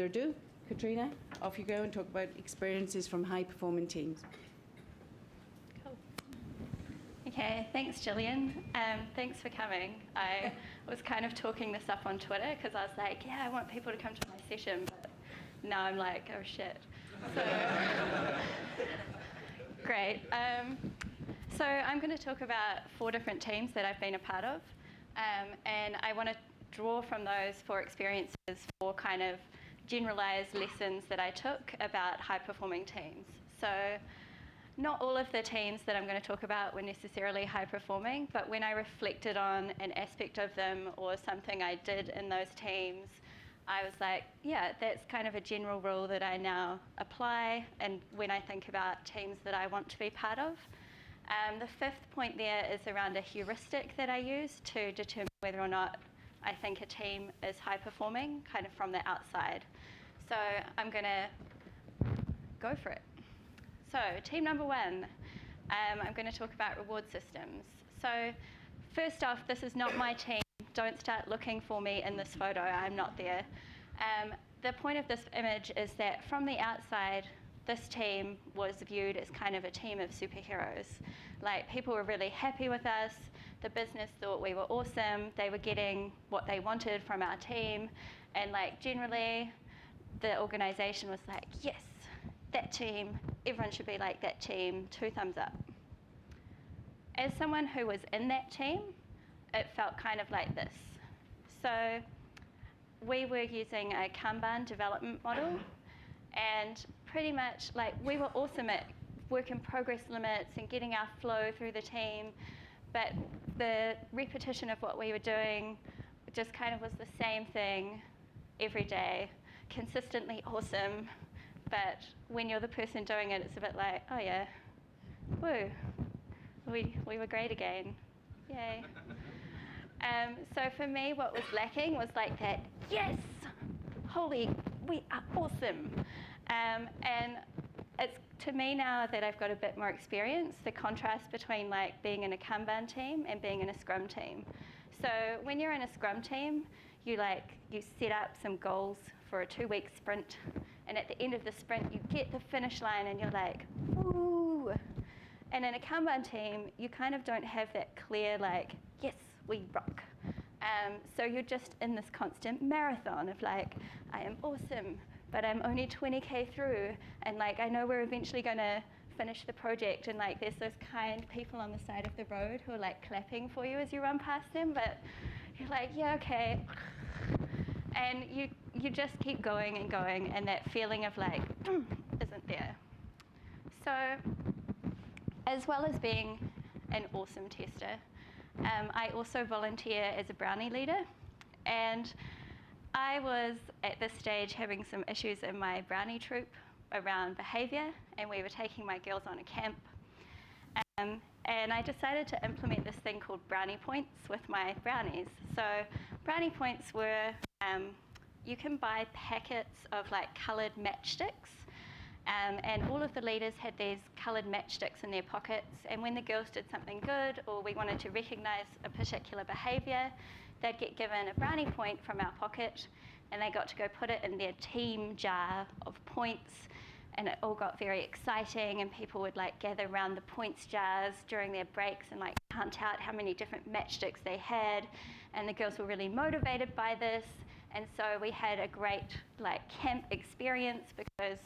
ado, Katrina, off you go and talk about experiences from high-performing teams. Cool. Okay, thanks, Gillian. Thanks for coming. I was kind of talking this up on Twitter because I was like, yeah, I want people to come to my session, but now I'm like, oh shit. So, great. So I'm going to talk about 4 different teams that I've been a part of, and I want to draw from those 4 experiences for kind of generalized lessons that I took about high-performing teams. So not all of the teams that I'm going to talk about were necessarily high-performing, but when I reflected on an aspect of them or something I did in those teams, I was like, yeah, that's kind of a general rule that I now apply, and when I think about teams that I want to be part of. The 5th point there is around a heuristic that I use to determine whether or not I think a team is high-performing, kind of from the outside. So I'm going to go for it. So team number 1, I'm going to talk about reward systems. So first off, this is not my team. Don't start looking for me in this photo. I'm not there. The point of this image is that from the outside, this team was viewed as kind of a team of superheroes. Like, people were really happy with us. The business thought we were awesome. They were getting what they wanted from our team. And like, generally, the organization was like, yes, that team, everyone should be like that team, 2 thumbs up. As someone who was in that team, it felt kind of like this. So we were using a Kanban development model, and pretty much like, we were awesome at work in progress limits and getting our flow through the team, but the repetition of what we were doing just kind of was the same thing every day, consistently awesome, but when you're the person doing it, it's a bit like, oh yeah, woo, we were great again, yay. So for me, what was lacking was like that, yes, holy, we are awesome. And it's, to me now that I've got a bit more experience, the contrast between like being in a Kanban team and being in a Scrum team. So when you're in a Scrum team, you set up some goals for a 2-week sprint, and at the end of the sprint, you get the finish line and you're like, woo. And in a Kanban team, you kind of don't have that clear like, yes, we rock. So you're just in this constant marathon of like, I am awesome, but I'm only 20K through, and like, I know we're eventually going to finish the project, and like, there's those kind people on the side of the road who are like clapping for you as you run past them, but you're like, yeah, okay. And you just keep going and going, and that feeling of like, isn't there. So as well as being an awesome tester, I also volunteer as a brownie leader, and I was at this stage having some issues in my brownie troop around behaviour, and we were taking my girls on a camp, and I decided to implement this thing called brownie points with my brownies. So brownie points were, you can buy packets of like coloured matchsticks, and all of the leaders had these coloured matchsticks in their pockets, and when the girls did something good or we wanted to recognise a particular behaviour, they'd get given a brownie point from our pocket, and they got to go put it in their team jar of points, and it all got very exciting, and people would like gather around the points jars during their breaks and like count out how many different matchsticks they had, and the girls were really motivated by this, and so we had a great like camp experience because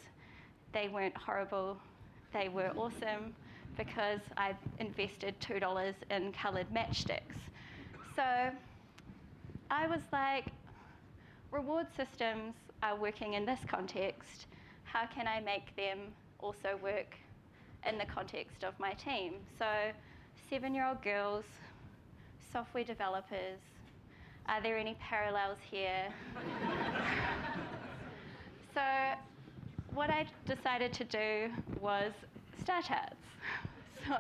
they weren't horrible, they were awesome, because I invested $2 in coloured matchsticks. So I was like, reward systems are working in this context. How can I make them also work in the context of my team? So 7-year-old girls, software developers, are there any parallels here? So what I decided to do was star charts. So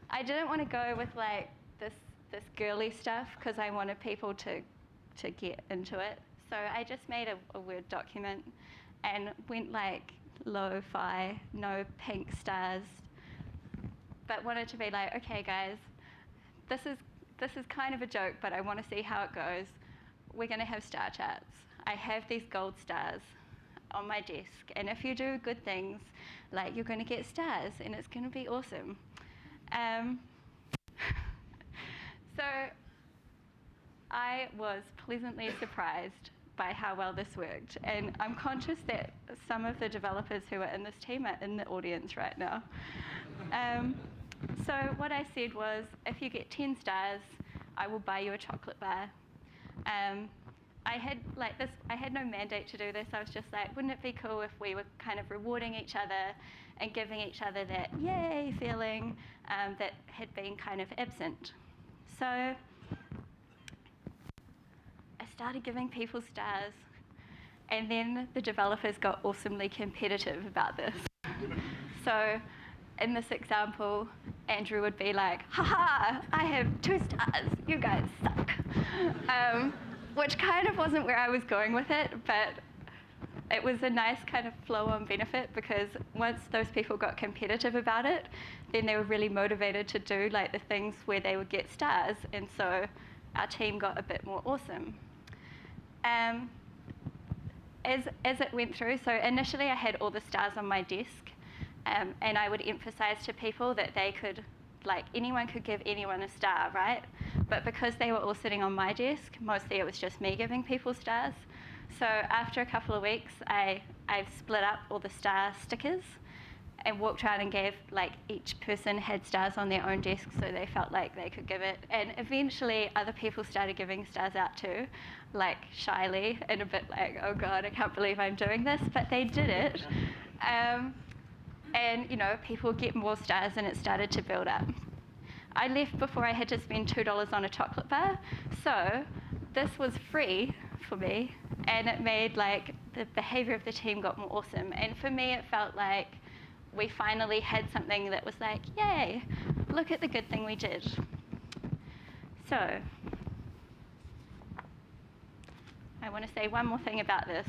I didn't want to go with like this girly stuff because I wanted people to get into it. So I just made a Word document and went like lo-fi, no pink stars, but wanted to be like, okay guys, this is kind of a joke, but I want to see how it goes. We're going to have star charts. I have these gold stars. on my desk, and if you do good things, like, you're going to get stars, and it's going to be awesome. So I was pleasantly surprised by how well this worked, and I'm conscious that some of the developers who are in this team are in the audience right now. So what I said was, if you get 10 stars, I will buy you a chocolate bar. I had no mandate to do this. I was just like, wouldn't it be cool if we were kind of rewarding each other and giving each other that yay feeling that had been kind of absent. So I started giving people stars, and then the developers got awesomely competitive about this. So in this example, Andrew would be like, haha, I have 2 stars, you guys suck. Which kind of wasn't where I was going with it, but it was a nice kind of flow-on benefit, because once those people got competitive about it, then they were really motivated to do like the things where they would get stars, and so our team got a bit more awesome. As it went through, so initially I had all the stars on my desk, and I would emphasize to people that they could, like, anyone could give anyone a star, right? But because they were all sitting on my desk, mostly it was just me giving people stars. So after a couple of weeks, I split up all the star stickers and walked around and gave, like, each person had stars on their own desk so they felt like they could give it. And eventually other people started giving stars out too, like shyly and a bit like, oh God, I can't believe I'm doing this, but they did it. And, you know, people get more stars and it started to build up. I left before I had to spend $2 on a chocolate bar, so this was free for me, and it made, like, the behavior of the team got more awesome. And for me, it felt like we finally had something that was like, yay, look at the good thing we did. So I want to say one more thing about this.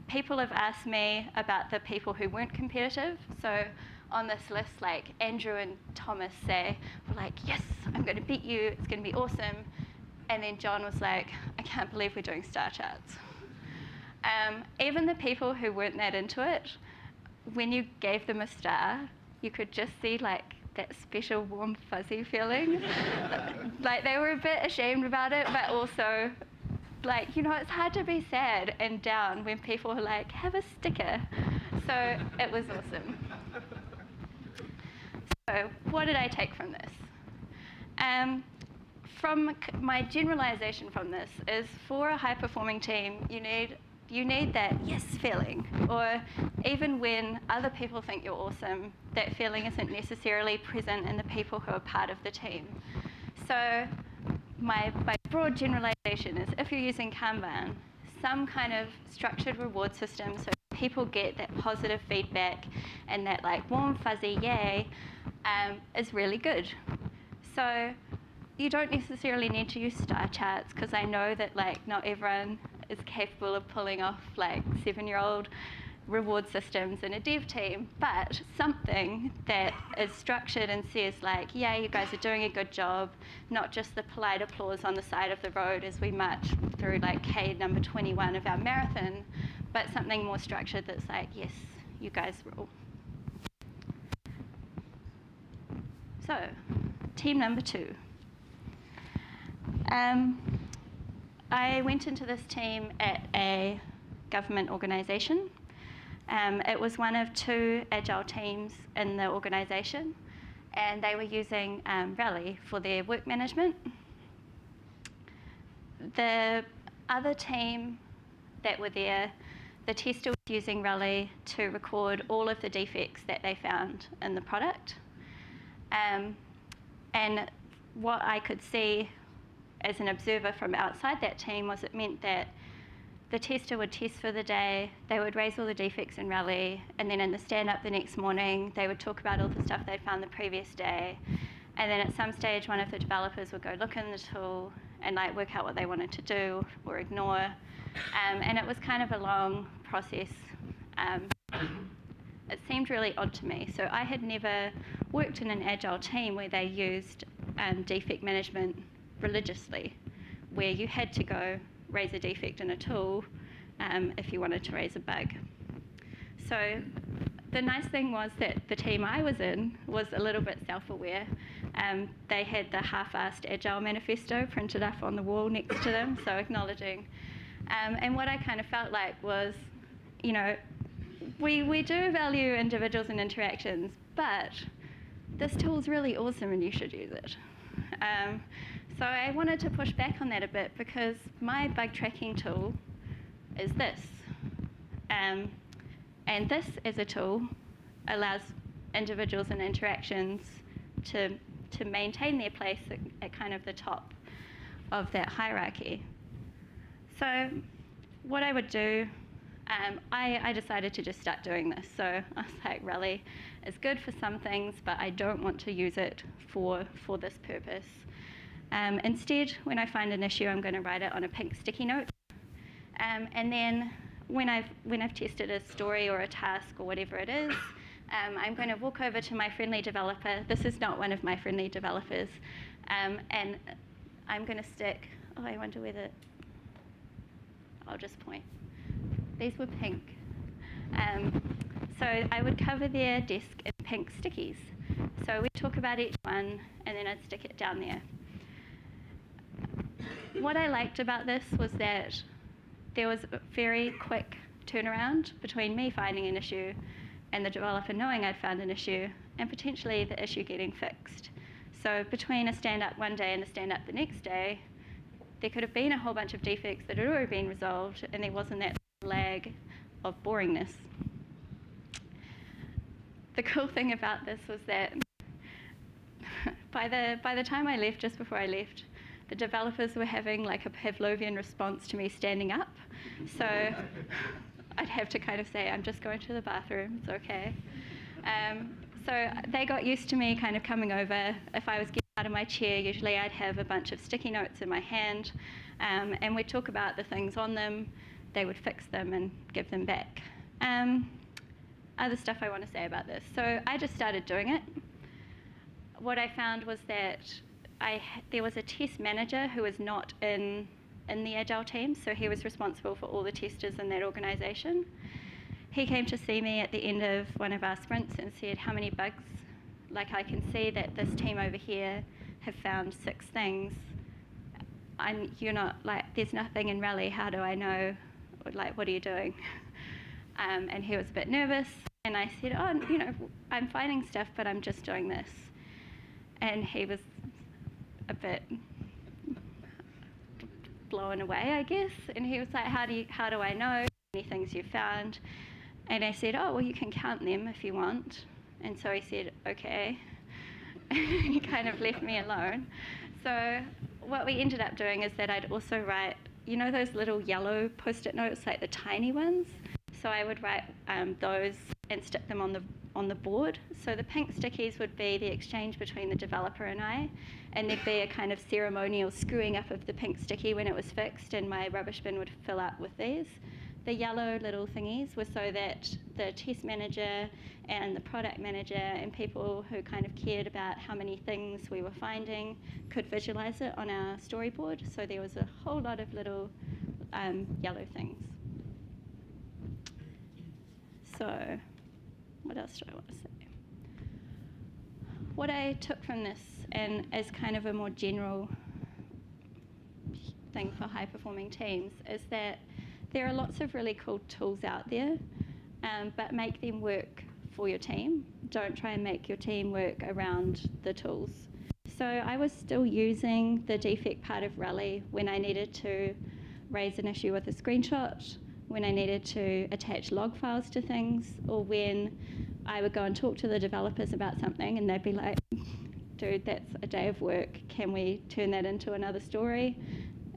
People have asked me about the people who weren't competitive. So on this list, like, Andrew and Thomas were like, yes, I'm going to beat you, it's going to be awesome. And then John was like, I can't believe we're doing star charts. Even the people who weren't that into it, when you gave them a star, you could just see, like, that special warm fuzzy feeling. Like, they were a bit ashamed about it, but also, like, you know, it's hard to be sad and down when people are like, have a sticker. So it was awesome. So what did I take from this? From my generalization from this is, for a high-performing team, you need that yes feeling, or even when other people think you're awesome, that feeling isn't necessarily present in the people who are part of the team. So my broad generalization is, if you're using Kanban, some kind of structured reward system so people get that positive feedback and that, like, warm fuzzy yay is really good. So you don't necessarily need to use star charts, because I know that, like, not everyone is capable of pulling off, like, 7-year-old reward systems in a dev team, but something that is structured and says, like, yeah, you guys are doing a good job, not just the polite applause on the side of the road as we march through, like, K number 21 of our marathon, but something more structured that's like, yes, you guys rule. So, team number 2. I went into this team at a government organisation. It was one of 2 Agile teams in the organisation, and they were using Rally for their work management. The other team that were there, the tester was using Rally to record all of the defects that they found in the product. And what I could see as an observer from outside that team was, it meant that the tester would test for the day, they would raise all the defects in Rally, and then in the stand-up the next morning, they would talk about all the stuff they'd found the previous day. And then at some stage, one of the developers would go look in the tool and, like, work out what they wanted to do or ignore. And it was kind of a long process. It seemed really odd to me. So I had never worked in an Agile team where they used defect management religiously, where you had to go raise a defect in a tool, if you wanted to raise a bug. So the nice thing was that the team I was in was a little bit self-aware. They had the half-assed Agile manifesto printed up on the wall next to them, so acknowledging. And what I kind of felt like was, you know, we do value individuals and interactions, but this tool's really awesome and you should use it. So I wanted to push back on that a bit because my bug tracking tool is this. And this as a tool allows individuals and interactions to maintain their place at kind of the top of that hierarchy. So what I would do, I decided to just start doing this. So I was like, really, it's good for some things, but I don't want to use it for this purpose. Instead, when I find an issue, I'm going to write it on a pink sticky note. And then when I've tested a story or a task or whatever it is, I'm going to walk over to my friendly developer. This is not one of my friendly developers. And I'm going to stick, oh, I wonder whether, I'll just point. These were pink. So I would cover their desk in pink stickies. So we'd talk about each one, and then I'd stick it down there. What I liked about this was that there was a very quick turnaround between me finding an issue and the developer knowing I'd found an issue and potentially the issue getting fixed. So between a stand-up one day and a stand-up the next day, there could have been a whole bunch of defects that had already been resolved and there wasn't that lag of boringness. The cool thing about this was that by the time I left, just before I left, the developers were having like a Pavlovian response to me standing up. So I'd have to kind of say, I'm just going to the bathroom, it's okay. So they got used to me kind of coming over. If I was getting out of my chair, usually I'd have a bunch of sticky notes in my hand, and we'd talk about the things on them. They would fix them and give them back. Other stuff I want to say about this. So I just started doing it. What I found was that there was a test manager who was not in the Agile team, so he was responsible for all the testers in that organisation. He came to see me at the end of one of our sprints and said, how many bugs? Like, I can see that this team over here have found 6 things. You're not, like, there's nothing in Rally, how do I know? Like, what are you doing? And he was a bit nervous, and I said, oh, you know, I'm finding stuff, but I'm just doing this. And he was a bit blown away, I guess. And he was like, how do I know how many things you found? And I said, oh, well, you can count them if you want. And so he said, okay. He kind of left me alone. So what we ended up doing is that I'd also write, you know those little yellow Post-it notes, like the tiny ones? So I would write those and stick them on the board. So the pink stickies would be the exchange between the developer and I, and there'd be a kind of ceremonial screwing up of the pink sticky when it was fixed, and my rubbish bin would fill up with these. The yellow little thingies were so that the test manager and the product manager and people who kind of cared about how many things we were finding could visualize it on our storyboard. So there was a whole lot of little yellow things. So what else do I want to say? What I took from this, and as kind of a more general thing for high-performing teams, is that there are lots of really cool tools out there, but make them work for your team. Don't try and make your team work around the tools. So I was still using the defect part of Rally when I needed to raise an issue with a screenshot, when I needed to attach log files to things, or when I would go and talk to the developers about something and they'd be like, dude, that's a day of work. Can we turn that into another story?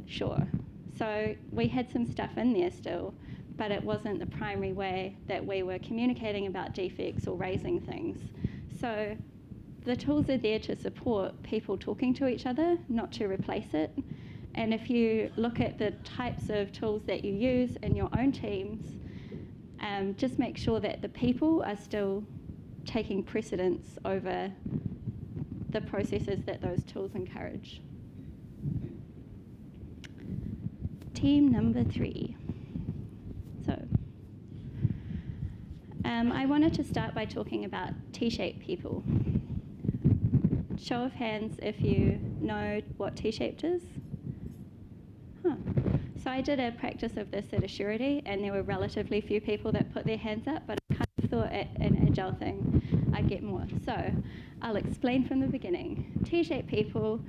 Sure. So we had some stuff in there still, but it wasn't the primary way that we were communicating about defects or raising things. So the tools are there to support people talking to each other, not to replace it. And if you look at the types of tools that you use in your own teams, just make sure that the people are still taking precedence over the processes that those tools encourage. Team number 3. I wanted to start by talking about T-shaped people. Show of hands if you know what T-shaped is. So I did a practice of this at Assurity, and there were relatively few people that put their hands up, but I kind of thought at an Agile thing I'd get more. So I'll explain from the beginning. T-shaped people,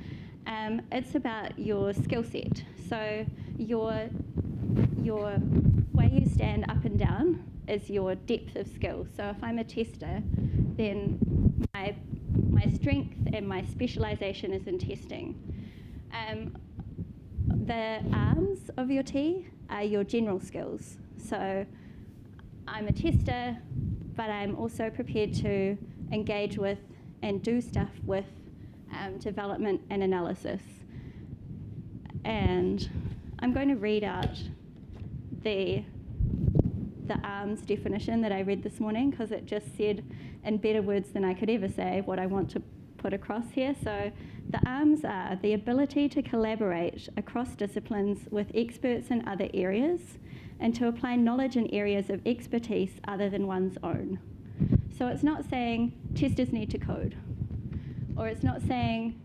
it's about your skill set. So your way you stand up and down is your depth of skill. So if I'm a tester, then my strength and my specialisation is in testing. The arms of your T are your general skills. So I'm a tester, but I'm also prepared to engage with and do stuff with development and analysis. And I'm going to read out the arms definition that I read this morning, because it just said in better words than I could ever say what I want to put across here. So the arms are the ability to collaborate across disciplines with experts in other areas and to apply knowledge in areas of expertise other than one's own. So it's not saying testers need to code, or it's not saying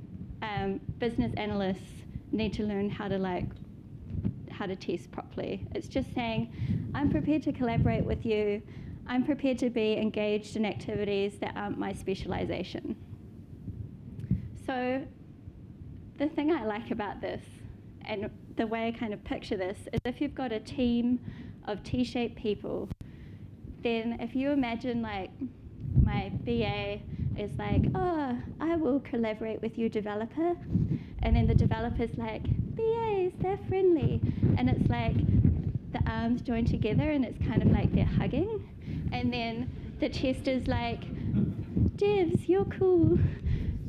business analysts need to learn how to test properly. It's just saying, I'm prepared to collaborate with you. I'm prepared to be engaged in activities that aren't my specialisation. So the thing I like about this, and the way I kind of picture this, is if you've got a team of T-shaped people, then if you imagine like my BA is like, oh, I will collaborate with you, developer. And then the developer's like, BAs, they're friendly. And it's like the arms join together and it's kind of like they're hugging. And then the tester's like, devs, you're cool.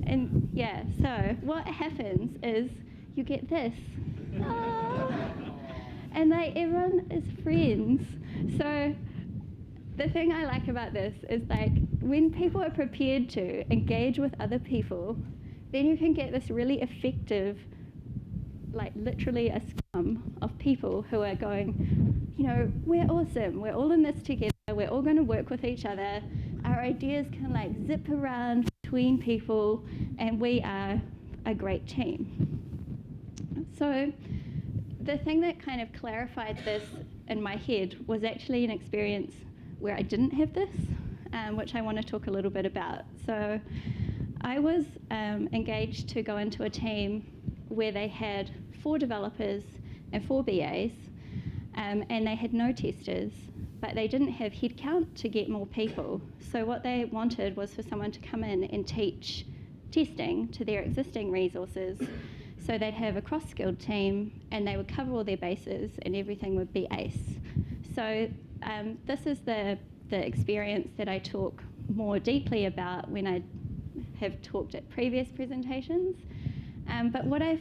And yeah, so what happens is you get this. Oh. And like everyone is friends. So the thing I like about this is like when people are prepared to engage with other people, then you can get this really effective, like literally a scrum of people who are going, you know, we're awesome, we're all in this together, we're all going to work with each other, our ideas can like zip around between people, and we are a great team. So the thing that kind of clarified this in my head was actually an experience where I didn't have this, which I want to talk a little bit about. So I was engaged to go into a team where they had 4 developers and 4 BAs, and they had no testers, but they didn't have headcount to get more people. So what they wanted was for someone to come in and teach testing to their existing resources, so they'd have a cross-skilled team and they would cover all their bases and everything would be ace. So this is the experience that I talk more deeply about when I have talked at previous presentations. But what I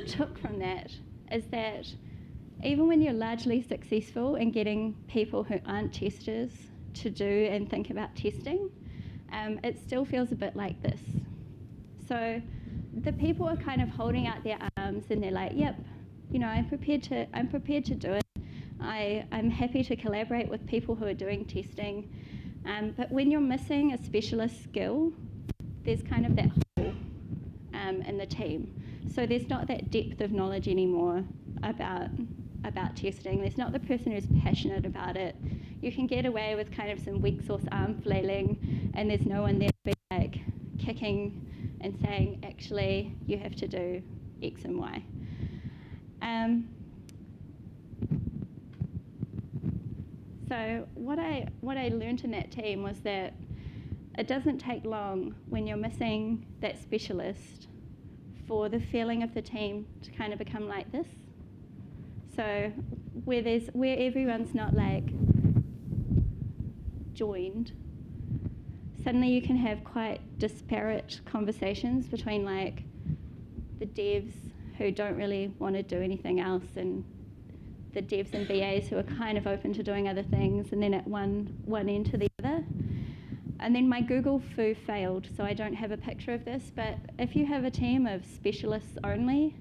took from that is that even when you're largely successful in getting people who aren't testers to do and think about testing, it still feels a bit like this. So the people are kind of holding out their arms and they're like, yep, you know, I'm prepared to do it. I'm happy to collaborate with people who are doing testing. But when you're missing a specialist skill, there's kind of that hole in the team. So there's not that depth of knowledge anymore about testing. There's not the person who's passionate about it. You can get away with kind of some weak sauce arm flailing, and there's no one there to be like kicking and saying, actually, you have to do X and Y. So what I learned in that team was that it doesn't take long when you're missing that specialist for the feeling of the team to kind of become like this. So where everyone's not like joined, suddenly you can have quite disparate conversations between like the devs who don't really want to do anything else and the devs and BAs who are kind of open to doing other things, and then at one end to the other. And then my Google foo failed, so I don't have a picture of this, but if you have a team of specialists only,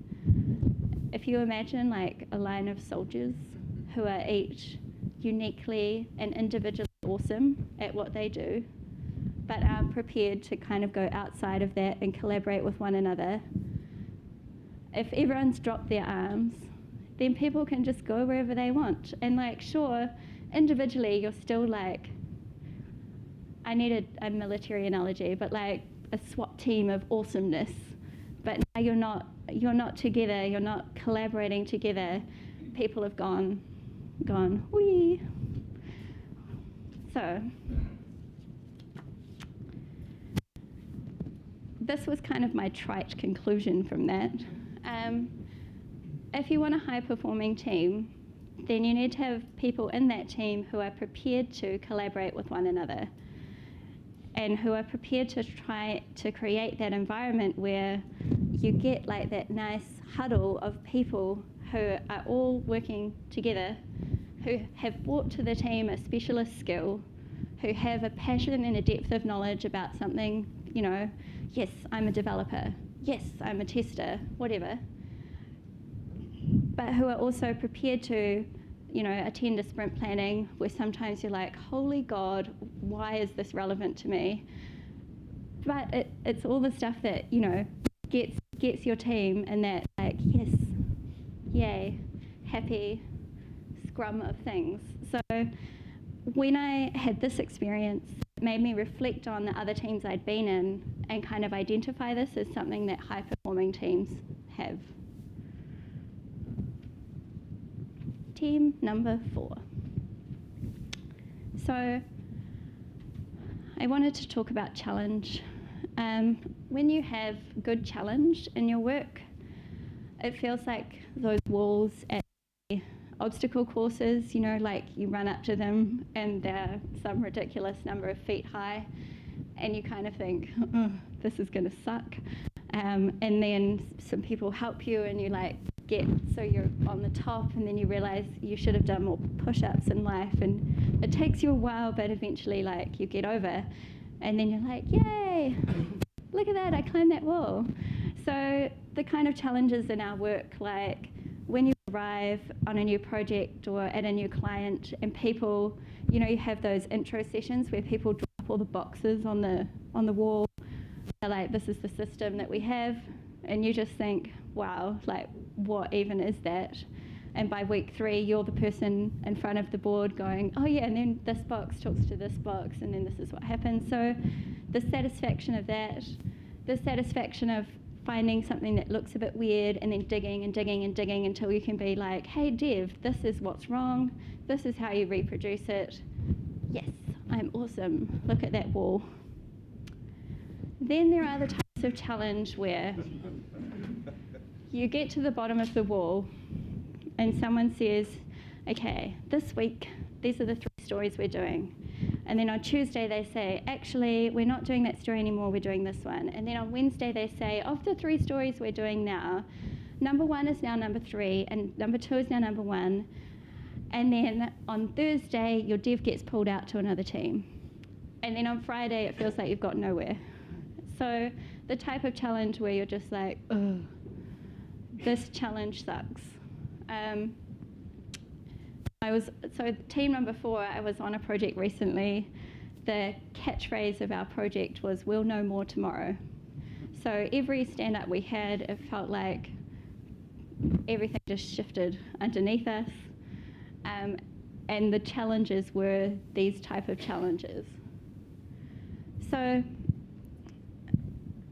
if you imagine like a line of soldiers who are each uniquely and individually awesome at what they do, but aren't prepared to kind of go outside of that and collaborate with one another, if everyone's dropped their arms, then people can just go wherever they want. And like, sure, individually you're still like, I needed a military analogy, but like a SWAT team of awesomeness. But now you're not together, you're not collaborating together. People have gone, whee. So this was kind of my trite conclusion from that. If you want a high-performing team, then you need to have people in that team who are prepared to collaborate with one another and who are prepared to try to create that environment where you get like that nice huddle of people who are all working together, who have brought to the team a specialist skill, who have a passion and a depth of knowledge about something, you know, yes, I'm a developer, yes, I'm a tester, whatever, but who are also prepared to, you know, attend a sprint planning where sometimes you're like, holy God, why is this relevant to me? But it's all the stuff that, you know, gets your team in that, like, yes, yay, happy scrum of things. So when I had this experience, it made me reflect on the other teams I'd been in and kind of identify this as something that high-performing teams have. Team number 4. So I wanted to talk about challenge. When you have good challenge in your work, it feels like those walls at obstacle courses, you know, like you run up to them and they're some ridiculous number of feet high and you kind of think, oh, this is going to suck. And then some people help you and you like so you're on the top and then you realize you should have done more push-ups in life and it takes you a while, but eventually like you get over and then you're like, yay, look at that, I climbed that wall. So the kind of challenges in our work, like when you arrive on a new project or at a new client and people, you know, you have those intro sessions where people drop all the boxes on the wall. They're like, this is the system that we have. And you just think, wow, like what even is that? And by week 3, you're the person in front of the board going, oh yeah, and then this box talks to this box and then this is what happens. So the satisfaction of that, the satisfaction of finding something that looks a bit weird and then digging and digging and digging until you can be like, hey Dev, this is what's wrong, this is how you reproduce it. Yes, I'm awesome, look at that wall. Then there are the types of challenge where you get to the bottom of the wall and someone says, okay, this week, these are the 3 stories we're doing. And then on Tuesday they say, actually, we're not doing that story anymore, we're doing this one. And then on Wednesday they say, of the 3 stories we're doing now, number 1 is now number 3, and number 2 is now number 1. And then on Thursday, your dev gets pulled out to another team. And then on Friday, it feels like you've got nowhere. So the type of challenge where you're just like, ugh, this challenge sucks. So team number 4, I was on a project recently. The catchphrase of our project was, we'll know more tomorrow. So every stand-up we had, it felt like everything just shifted underneath us. And the challenges were these type of challenges. So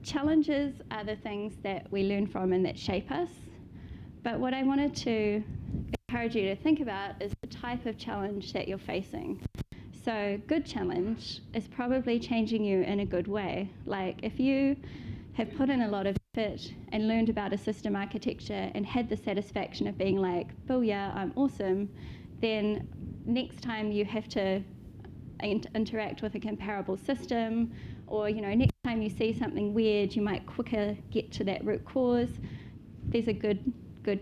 challenges are the things that we learn from and that shape us. But what I wanted to encourage you to think about is the type of challenge that you're facing. So good challenge is probably changing you in a good way. Like if you have put in a lot of effort and learned about a system architecture and had the satisfaction of being like, booyah, I'm awesome, then next time you have to interact with a comparable system, or you know, next time you see something weird, you might quicker get to that root cause. These are good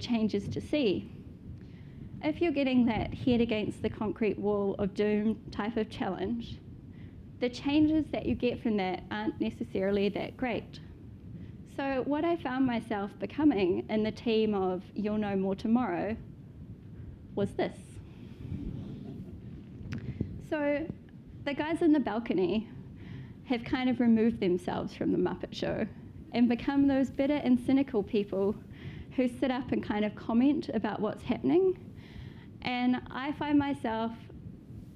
changes to see. If you're getting that head against the concrete wall of doom type of challenge, the changes that you get from that aren't necessarily that great. So what I found myself becoming in the team of You'll Know More Tomorrow was this. So the guys in the balcony have kind of removed themselves from the Muppet Show and become those bitter and cynical people who sit up and kind of comment about what's happening. And I find myself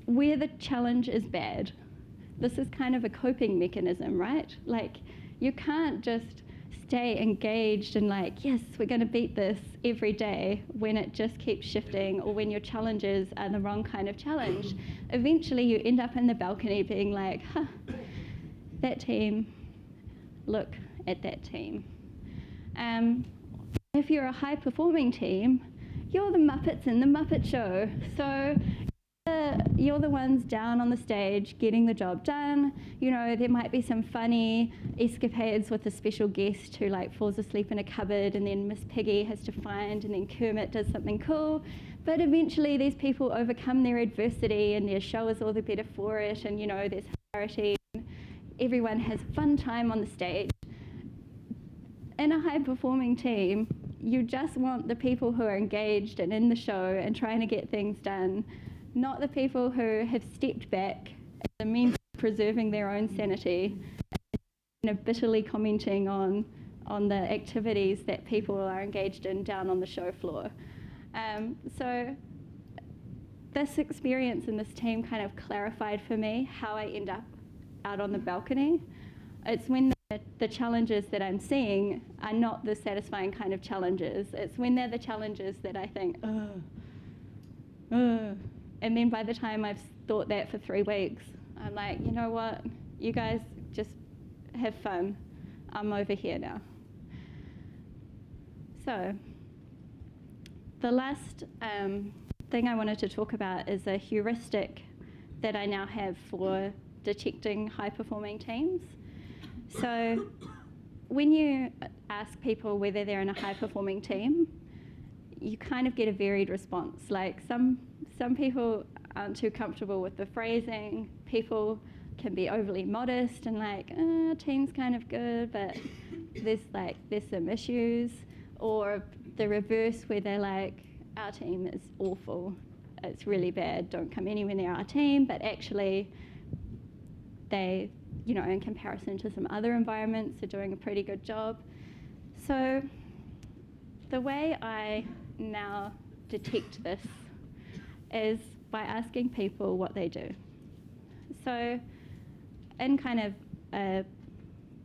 where the challenge is bad. This is kind of a coping mechanism, right? Like, you can't just stay engaged and like, yes, we're going to beat this every day when it just keeps shifting or when your challenges are the wrong kind of challenge. Eventually you end up in the balcony being like, huh, that team, look at that team. If you're a high-performing team, you're the Muppets in the Muppet Show. So you're the ones down on the stage getting the job done. You know, there might be some funny escapades with a special guest who like falls asleep in a cupboard and then Miss Piggy has to find, and then Kermit does something cool. But eventually these people overcome their adversity and their show is all the better for it, and you know, there's hilarity. Everyone has a fun time on the stage. In a high-performing team, you just want the people who are engaged and in the show and trying to get things done, not the people who have stepped back as a means of preserving their own sanity and bitterly commenting on the activities that people are engaged in down on the show floor. So this experience in this team kind of clarified for me how I end up out on the balcony. It's when the challenges that I'm seeing are not the satisfying kind of challenges. It's when they're the challenges that I think, and then by the time I've thought that for 3 weeks, I'm like, you know what, you guys just have fun. I'm over here now. So the last thing I wanted to talk about is a heuristic that I now have for detecting high-performing teams. So when you ask people whether they're in a high-performing team, you kind of get a varied response. Like some people aren't too comfortable with the phrasing. People can be overly modest and like, team's kind of good, but there's some issues. Or the reverse where they're like, our team is awful. It's really bad. Don't come anywhere near our team. But actually, they, you know, in comparison to some other environments, are doing a pretty good job. So the way I now detect this is by asking people what they do. So in kind of a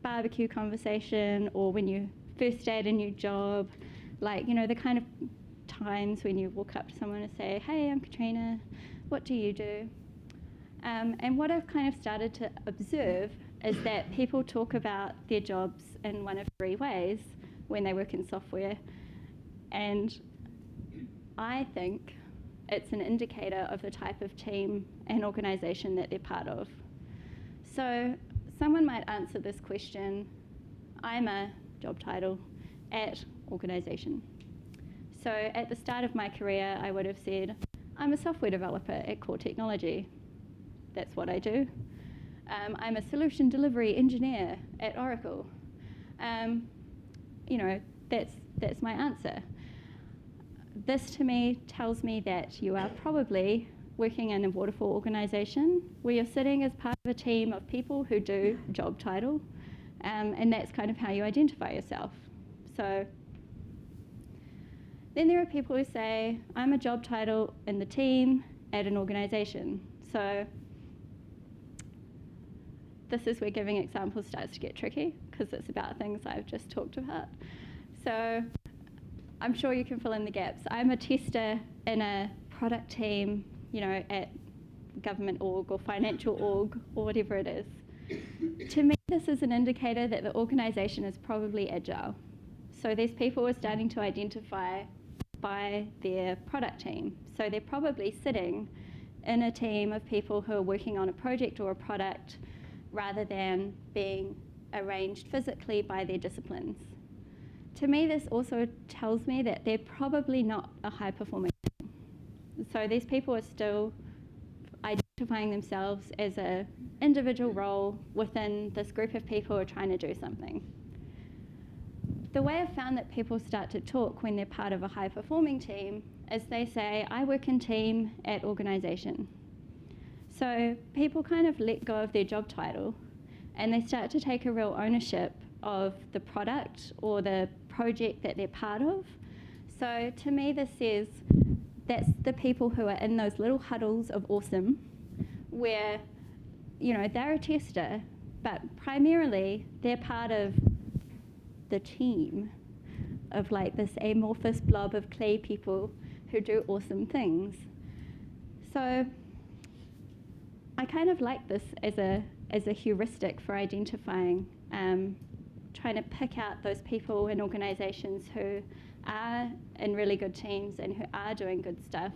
barbecue conversation, or when you first start a new job, like, you know, the kind of times when you walk up to someone and say, hey, I'm Katrina, what do you do? And what I've kind of started to observe is that people talk about their jobs in one of 3 ways when they work in software. And I think it's an indicator of the type of team and organisation that they're part of. So someone might answer this question, I'm a job title at organisation. So at the start of my career, I would have said, I'm a software developer at Core Technology. That's what I do. I'm a solution delivery engineer at Oracle. You know, that's my answer. This to me tells me that you are probably working in a waterfall organisation where you're sitting as part of a team of people who do job title, and that's kind of how you identify yourself. So then there are people who say, I'm a job title in the team at an organisation. So this is where giving examples starts to get tricky, because it's about things I've just talked about. So I'm sure you can fill in the gaps. I'm a tester in a product team, you know, at government org or financial org or whatever it is. To me, this is an indicator that the organisation is probably agile. So these people are starting to identify by their product team. So they're probably sitting in a team of people who are working on a project or a product rather than being arranged physically by their disciplines. To me, this also tells me that they're probably not a high-performing team. So these people are still identifying themselves as an individual role within this group of people who are trying to do something. The way I've found that people start to talk when they're part of a high-performing team is they say, I work in team at organisation. So people kind of let go of their job title and they start to take a real ownership of the product or the project that they're part of. So to me, this says that's the people who are in those little huddles of awesome where, you know, they're a tester, but primarily they're part of the team of like this amorphous blob of clay people who do awesome things. So I kind of like this as a heuristic for identifying, trying to pick out those people in organisations who are in really good teams and who are doing good stuff,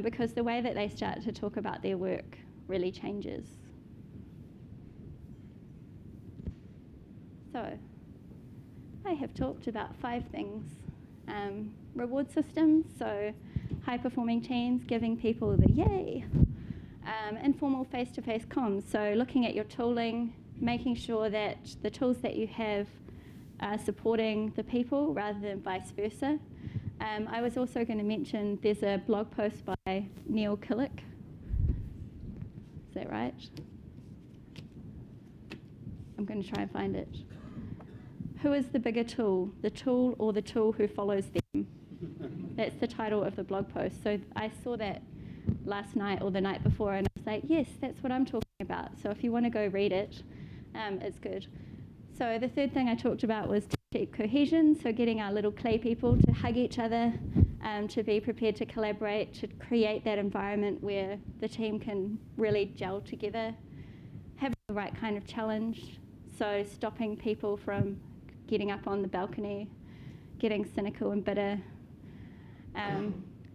because the way that they start to talk about their work really changes. So I have talked about 5 things. Reward systems, so high-performing teams, giving people the yay. Informal face-to-face comms, so looking at your tooling, making sure that the tools that you have are supporting the people rather than vice versa. I was also going to mention there's a blog post by Neil Killick. Is that right? I'm going to try and find it. Who is the bigger tool, the tool or the tool who follows them? That's the title of the blog post. So I saw that last night or the night before and I was like, yes, that's what I'm talking about. So if you want to go read it, it's good. So the third thing I talked about was deep cohesion, so getting our little clay people to hug each other, to be prepared to collaborate, to create that environment where the team can really gel together, have the right kind of challenge, so stopping people from getting up on the balcony, getting cynical and bitter,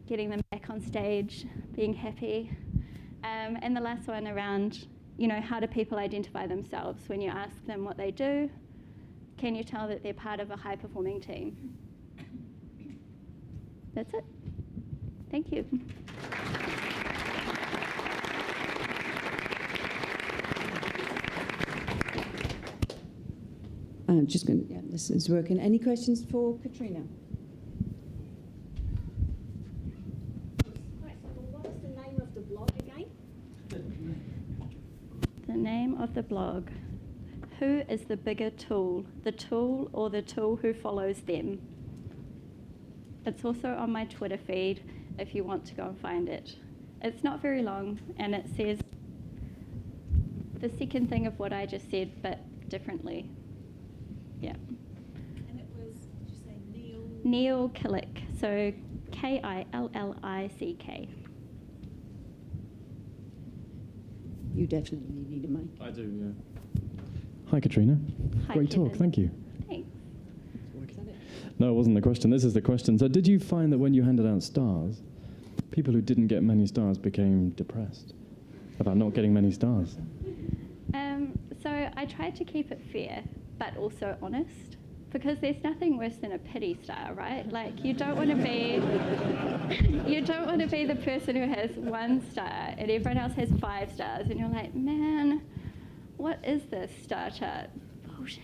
getting them back on stage, being happy. And the last one around, you know, how do people identify themselves when you ask them what they do? Can you tell that they're part of a high-performing team? That's it. Thank you. I'm just going to, yeah, this is working. Any questions for Katrina? What is the name of the blog again? The name of the blog. Who is the bigger tool, the tool or the tool who follows them? It's also on my Twitter feed if you want to go and find it. It's not very long and it says the second thing of what I just said, but differently. Yeah. And it was, did you say Neil? Neil Killick, so Killick. You definitely need a mic. I do, yeah. Hi, Katrina. Hi, Great Kevin. talk, thank you. Thanks. No, it wasn't the question. This is the question. So did you find that when you handed out stars, people who didn't get many stars became depressed about not getting many stars? So I tried to keep it fair, but also honest, because there's nothing worse than a pity star, right? Like you don't want to be the person who has 1 star and everyone else has 5 stars, and you're like, man, what is this star chart bullshit?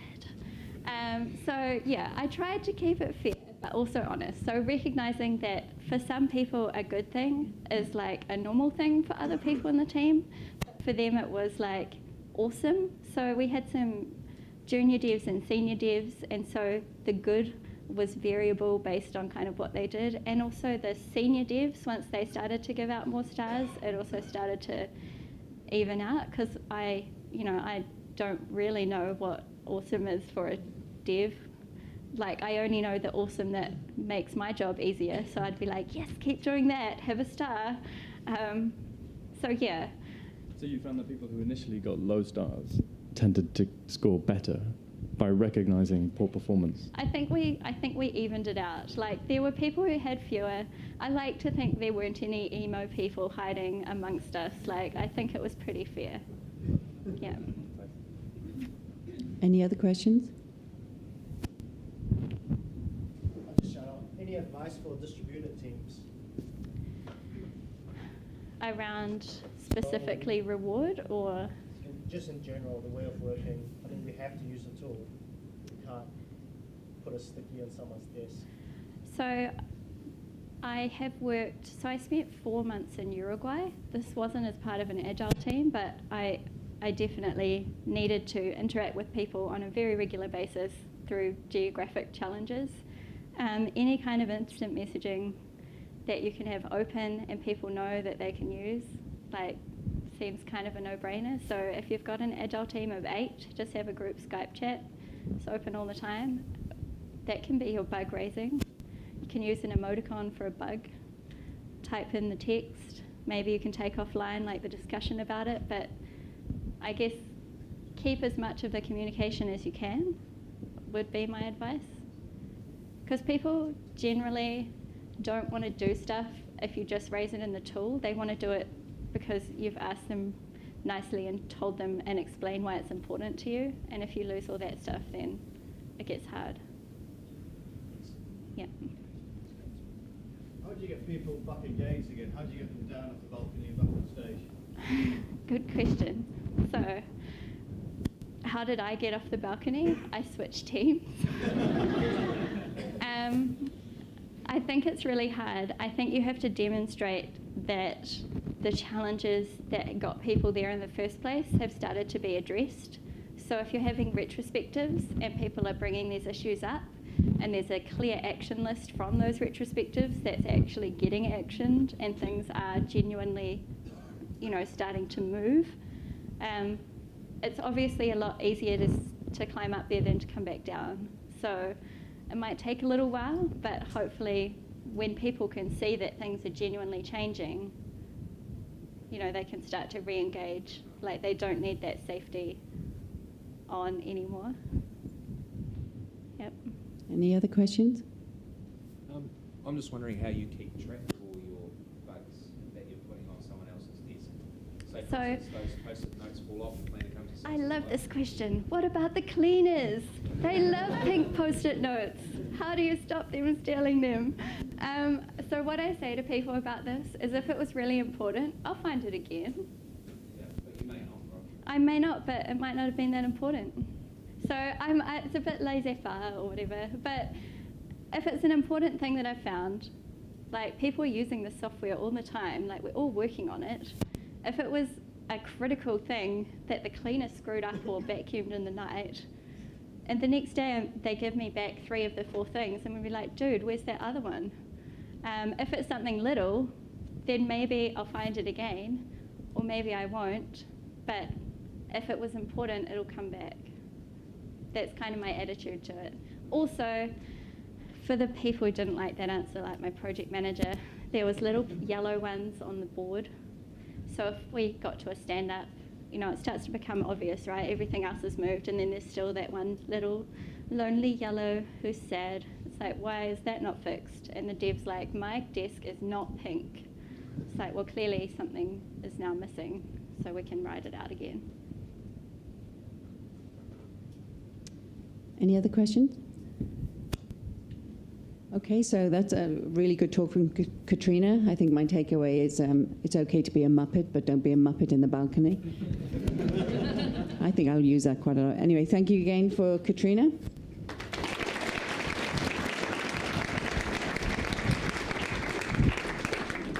So yeah, I tried to keep it fair, but also honest. So recognizing that for some people a good thing is like a normal thing for other people in the team. For them it was like awesome. So we had some junior devs and senior devs, and so the good was variable based on kind of what they did. And also the senior devs, once they started to give out more stars, it also started to even out, because I don't really know what awesome is for a dev. Like I only know the awesome that makes my job easier, so I'd be like, yes, keep doing that, have a star. So yeah. So you found that people who initially got low stars tended to score better by recognizing poor performance? I think we evened it out. Like there were people who had fewer. I like to think there weren't any emo people hiding amongst us. Like I think it was pretty fair. Yeah. Any other questions? Any advice for distributed teams? Around specifically reward or? Just in general, the way of working. I mean, we have to use the tool. We can't put a sticky on someone's desk. So I have worked, so I spent 4 months in Uruguay. This wasn't as part of an Agile team, but I definitely needed to interact with people on a very regular basis through geographic challenges. Any kind of instant messaging that you can have open and people know that they can use, like, seems kind of a no-brainer. So if you've got an Agile team of 8, just have a group Skype chat. It's open all the time. That can be your bug raising. You can use an emoticon for a bug. Type in the text. Maybe you can take offline like the discussion about it, but I guess keep as much of the communication as you can would be my advice. Because people generally don't want to do stuff if you just raise it in the tool. They want to do it because you've asked them nicely and told them and explained why it's important to you. And if you lose all that stuff, then it gets hard. Yeah. How do you get people back engaged again? How do you get them down off the balcony and back on stage? Good question. So, how did I get off the balcony? I switched teams. I think it's really hard. I think you have to demonstrate that the challenges that got people there in the first place have started to be addressed. So if you're having retrospectives and people are bringing these issues up, and there's a clear action list from those retrospectives that's actually getting actioned and things are genuinely, starting to move, it's obviously a lot easier to climb up there than to come back down. So it might take a little while, but hopefully when people can see that things are genuinely changing, they can start to re-engage. Like, they don't need that safety on anymore. Yep. Any other questions? I'm just wondering how you keep track of all your bugs that you're putting on someone else's desk. Say, for instance, those post-it notes fall off, the planner comes to I love this question. What about the cleaners? They love pink post-it notes. How do you stop them stealing them? So what I say to people about this is, if it was really important, I'll find it again. Yeah, but you may not, right? I may not, but it might not have been that important. So it's a bit laissez-faire or whatever. But if it's an important thing that I've found, like, people are using this software all the time, like, we're all working on it. If it was a critical thing that the cleaner screwed up or vacuumed in the night, and the next day they give me back 3 of the 4 things, and we'll be like, dude, where's that other one? If it's something little, then maybe I'll find it again, or maybe I won't. But if it was important, it'll come back. That's kind of my attitude to it. Also, for the people who didn't like that answer, like my project manager, there was little yellow ones on the board. So if we got to a stand-up, it starts to become obvious, right? Everything else has moved, and then there's still that one little lonely yellow who's sad. It's like, why is that not fixed? And the dev's like, my desk is not pink. It's like, well, clearly something is now missing, so we can write it out again. Any other questions? Okay, so that's a really good talk from Katrina. I think my takeaway is it's okay to be a Muppet, but don't be a Muppet in the balcony. I think I'll use that quite a lot. Anyway, thank you again for Katrina.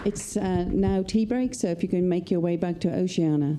It's now tea break, so if you can make your way back to Oceana.